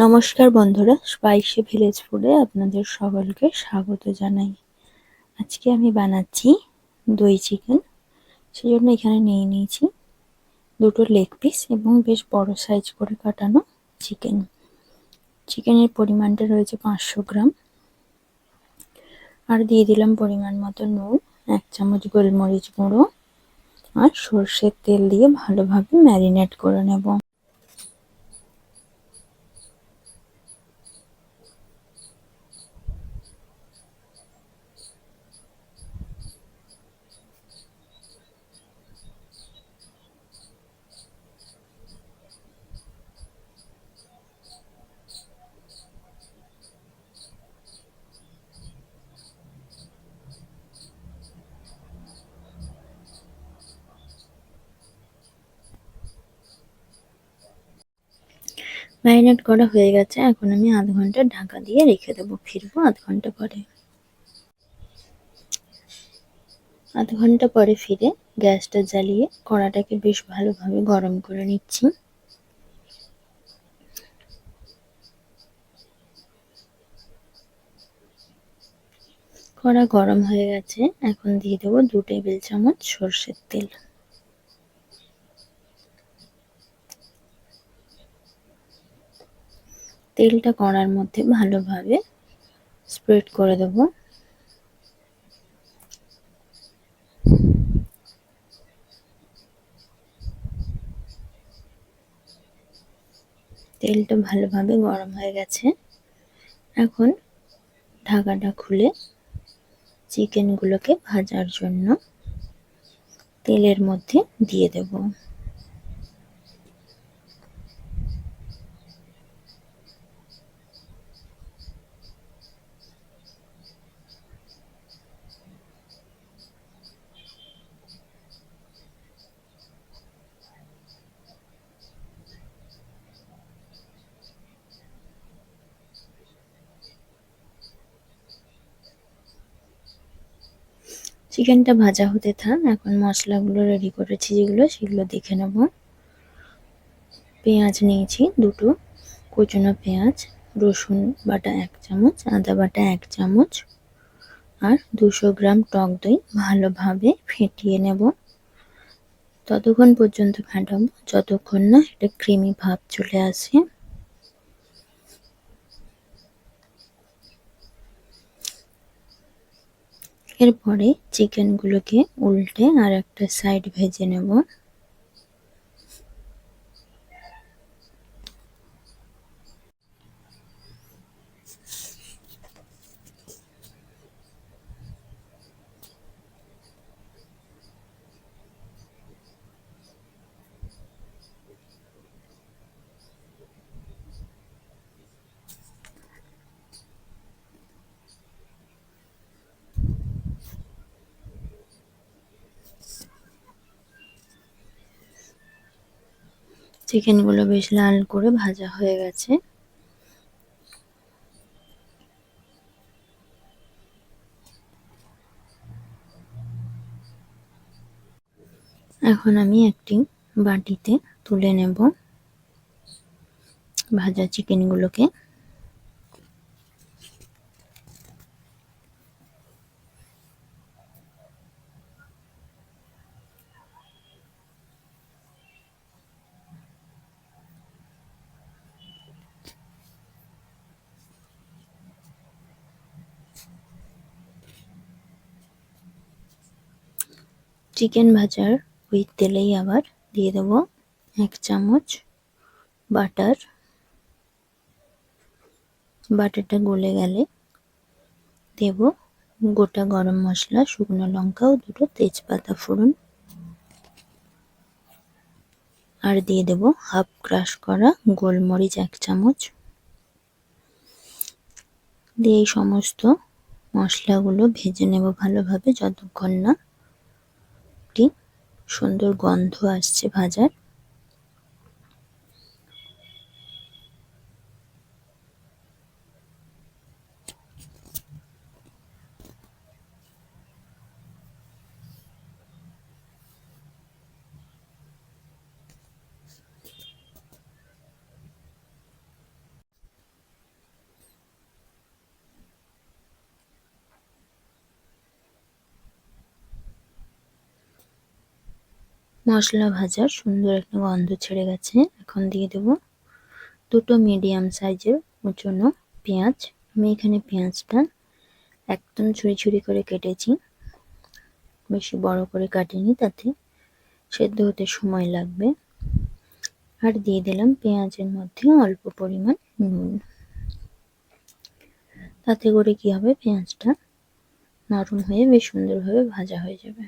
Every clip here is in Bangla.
নমস্কার বন্ধুরা, স্পাইসি ভিলেজ ফুডে আপনাদের সকলকে স্বাগত জানাই। আজকে আমি বানাচ্ছি দই চিকেন। সেজন্য এখানে নিয়ে নিয়েছি দুটো লেগ পিস এবং বেশ বড় সাইজ করে কাটানো চিকেন। চিকেনের পরিমাণটা রয়েছে 500 গ্রাম। আর দিয়ে দিলাম পরিমাণ মতো নুন, 1 চামচ গোলমরিচ গুঁড়ো আর সর্ষের তেল দিয়ে ভালোভাবে ম্যারিনেট করে নেব। ম্যারিনেট করা হয়ে গেছে, এখন আমি আধ ঘন্টা ঢাকা দিয়ে রেখে দেবো। ফিরবো আধ ঘন্টা পরে। আধ ঘন্টা পরে ফিরে গ্যাসটা জ্বালিয়ে কড়াটাকে বেশ ভালোভাবে গরম করে নিচ্ছি। কড়া গরম হয়ে গেছে, এখন দিয়ে দেবো 2 টেবিল চামচ সর্ষের তেল। তেলটা কড়ার মধ্যে ভালোভাবে স্প্রেড করে দেবো। তেলটা ভালোভাবে গরম হয়ে গেছে, এখন ঢাকাটা খুলে চিকেনগুলোকে ভাজার জন্য তেলের মধ্যে দিয়ে দেব। চিকেনটা ভাজা হতে থাক, এখন মশলাগুলো রেডি করেছি যেগুলো, সেগুলো দেখে নেব। পেঁয়াজ নিয়েছি দুটো, কুচনো পেঁয়াজ, রসুন বাটা 1 চামচ, আদা বাটা 1 চামচ আর 200 গ্রাম টক দই ভালোভাবে ফেটিয়ে নেব। ততক্ষণ পর্যন্ত ফেটাবো যতক্ষণ না এটা ক্রিমি ভাব চলে আসে। এরপরে চিকেনগুলোকে উল্টে আর একটা সাইড ভেজে নেব। চিকেনগুলো বেশ লাল করে ভাজা হয়ে গেছে। এখন আমি একটি বাটিতে তুলে নেব ভাজা চিকেনগুলোকে। চিকেন ভাজার ওই তেলেই আবার দিয়ে দেব 1 চামচ বাটার। বাটারটা গলে গেলে দেব গোটা গরম মশলা, শুকনো লঙ্কা ও 2টো তেজপাতা ফোড়ন। আর দিয়ে দেব হাফ ক্রাশ করা গোলমরিচ 1 চামচ। দিয়ে এই সমস্ত মশলাগুলো ভেজে নেব ভালোভাবে যতক্ষণ না একটি সুন্দর গন্ধ আসছে ভাজার। মশলা ভাজার সুন্দর একটা গন্ধ ছেড়ে গেছে। এখন দিয়ে দেব দুটো মিডিয়াম সাইজের কুচনো পেঁয়াজ। আমি এখানে পেঁয়াজটা একদম ছুরি ছুরি করে কেটেছি, বেশি বড় করে কাটিনি, তাতে সেদ্ধ হতে সময় লাগবে। আর দিয়ে দিলাম পেঁয়াজের মধ্যে অল্প পরিমাণ নুন। তাতে করে কি হবে, পেঁয়াজটা নরম হয়ে বেশ সুন্দরভাবে ভাজা হয়ে যাবে।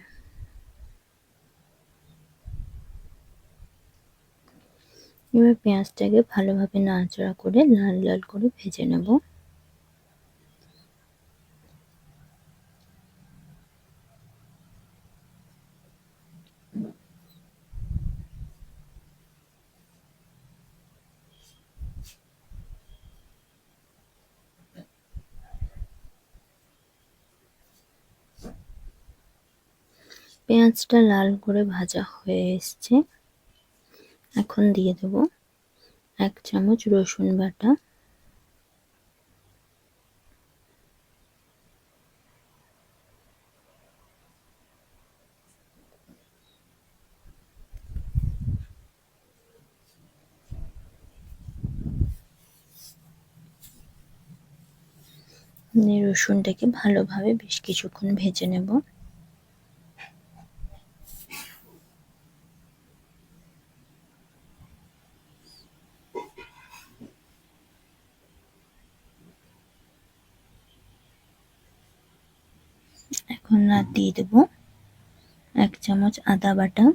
এবার পেঁয়াজটাকে ভালোভাবে নাড়াচাড়া করে লাল লাল করে ভেজে নেব। পেঁয়াজটা লাল করে ভাজা হয়ে এসছে। এখন দিয়ে দেব 1 চামচ রসুন বাটা, রসুনটাকে ভালোভাবে বেশ কিছুক্ষণ ভেজে নেব। এখন আর দিয়ে দেব 1 চামচ আদা বাটা,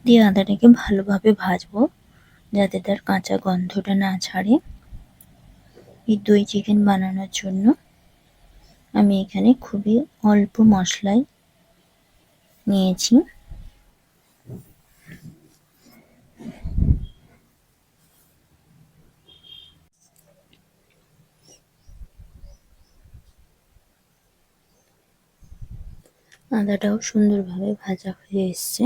দিয়ে আদাটাকে ভালোভাবে ভাজবো যাতে তার কাঁচা গন্ধটা না ছাড়ে। এই দই চিকেন বানানোর জন্য আমি এখানে খুবই অল্প মশলাই নিয়েছি। আদাটাও সুন্দরভাবে ভাজা হয়ে এসছে।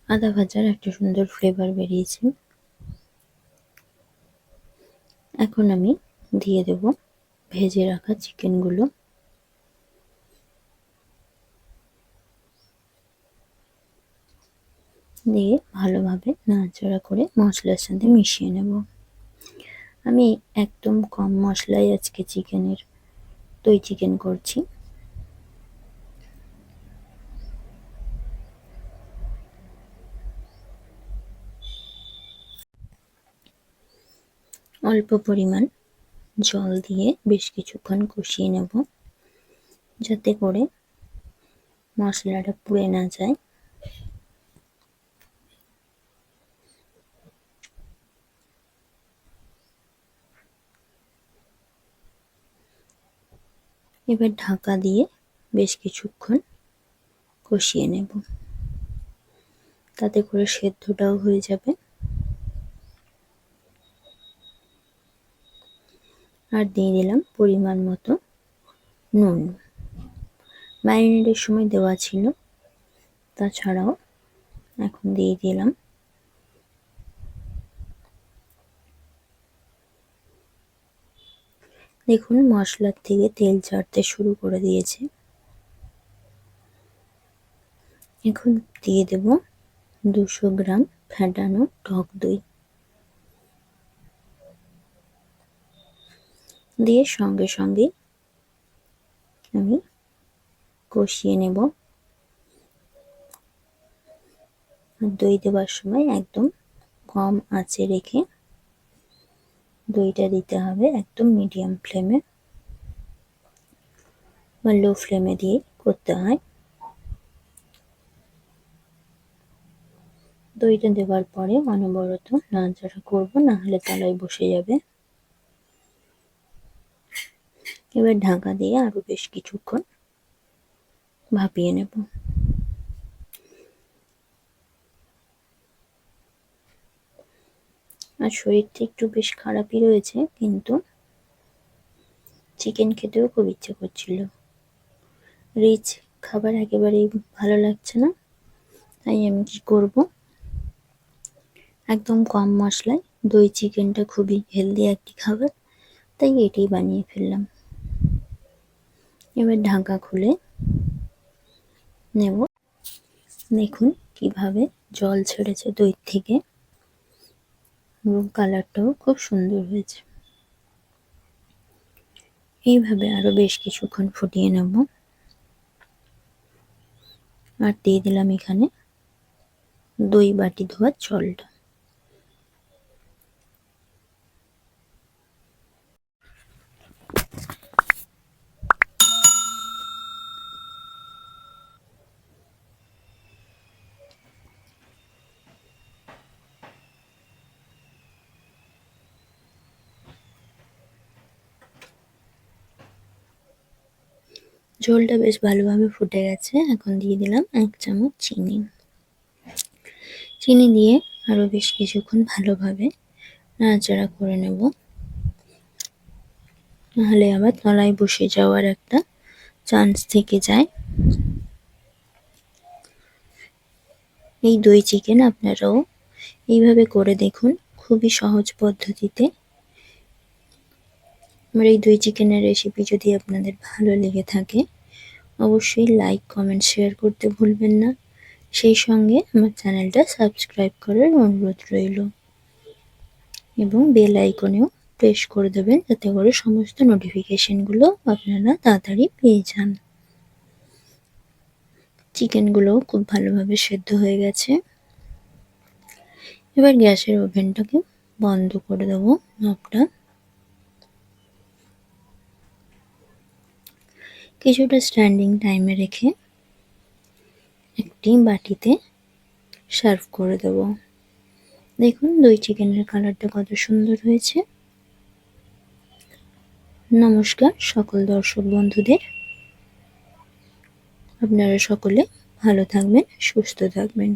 আদা ভাজার একটা সুন্দর ফ্লেভার বেরিয়েছে। এখন আমি দিয়ে দেব ভেজে রাখা চিকেনগুলো। দিয়ে ভালোভাবে নাড়াচাড়া করে মশলার সাথে মিশিয়ে নেব। আমি একদম কম মশলায় আজকে দই চিকেন করছি। অল্প পরিমাণ জল দিয়ে বেশ কিছুক্ষণ কষিয়ে নেব, যাতে করে মশলাটা পুড়ে না যায়। এবার ঢাকা দিয়ে বেশ কিছুক্ষণ কষিয়ে নেব, তাতে করে সেদ্ধটাও হয়ে যাবে। আর দিয়ে দিলাম পরিমাণ মতো নুন। ম্যারিনেটের সময় দেওয়া ছিল, তাছাড়াও এখন দিয়ে দিলাম। দেখুন মশলার থেকে তেল ছাড়তে শুরু করে দিয়েছে। এখন দিয়ে দেব 200 গ্রাম ফ্যাটানো টক দই, দিয়ে সঙ্গে সঙ্গে আমি কষিয়ে নেব। আর দই দেওয়ার সময় একদম কম আঁচে রেখে দইটা দিতে হবে, একদম মিডিয়াম ফ্লেমে বা লো ফ্লেমে দিয়ে করতে হয়। দইটা দেওয়ার পরে অনবরত নাড়াচাড়া করব, না হলে তলায় বসে যাবে। এবার ঢাকা দিয়ে আরো বেশ কিছুক্ষণ ভাপিয়ে নেব। আর শরীরটা একটু বেশ খারাপই রয়েছে, কিন্তু চিকেন খেতেও খুব ইচ্ছে করছিল। রিচ খাবার একেবারেই ভালো লাগছে না, তাই আমি কি করব, একদম কম মশলায় দই চিকেনটা খুবই হেলদি একটি খাবার, তাই এটাই বানিয়ে ফেললাম। এবার ঢাকা খুলে নেব। দেখুন কিভাবে জল ছেড়েছে দই থেকে এবং কালারটাও খুব সুন্দর হয়েছে। এইভাবে আরো বেশ কিছুক্ষণ ফুটিয়ে নেব। আর দিয়ে দিলাম এখানে দই বাটি ধোয়া জলটা। ঝোলটা বেশ ভালোভাবে ফুটে গেছে। এখন দিয়ে দিলাম 1 চামচ চিনি। চিনি দিয়ে আরো বেশ কিছুক্ষণ ভালোভাবে নাড়াচাড়া করে নেব। নাহলে আবার তলায় বসে যাওয়ার একটা চান্স থেকে যায়। এই দই চিকেন আপনারাও এইভাবে করে দেখুন, খুবই সহজ পদ্ধতিতে। আমার এই দই চিকেনের রেসিপি যদি আপনাদের ভালো লেগে থাকে অবশ্যই লাইক, কমেন্ট, শেয়ার করতে ভুলবেন না। সেই সঙ্গে আমার চ্যানেলটা সাবস্ক্রাইব করার অনুরোধ রইল এবং বেল আইকনেও প্রেস করে দেবেন যাতে করে সমস্ত নোটিফিকেশনগুলো আপনারা তাড়াতাড়ি পেয়ে যান। চিকেনগুলোও খুব ভালোভাবে সেদ্ধ হয়ে গেছে। এবার গ্যাসের ওভেনটাকে বন্ধ করে দেবো নবটা। কিছুটা স্ট্যান্ডিং টাইমে রেখে একটি বাটিতে সার্ভ করে দেবো। দেখুন দই চিকেনের কালারটা কত সুন্দর হয়েছে। নমস্কার সকল দর্শক বন্ধুদের। আপনারা সকলে ভালো থাকবেন, সুস্থ থাকবেন।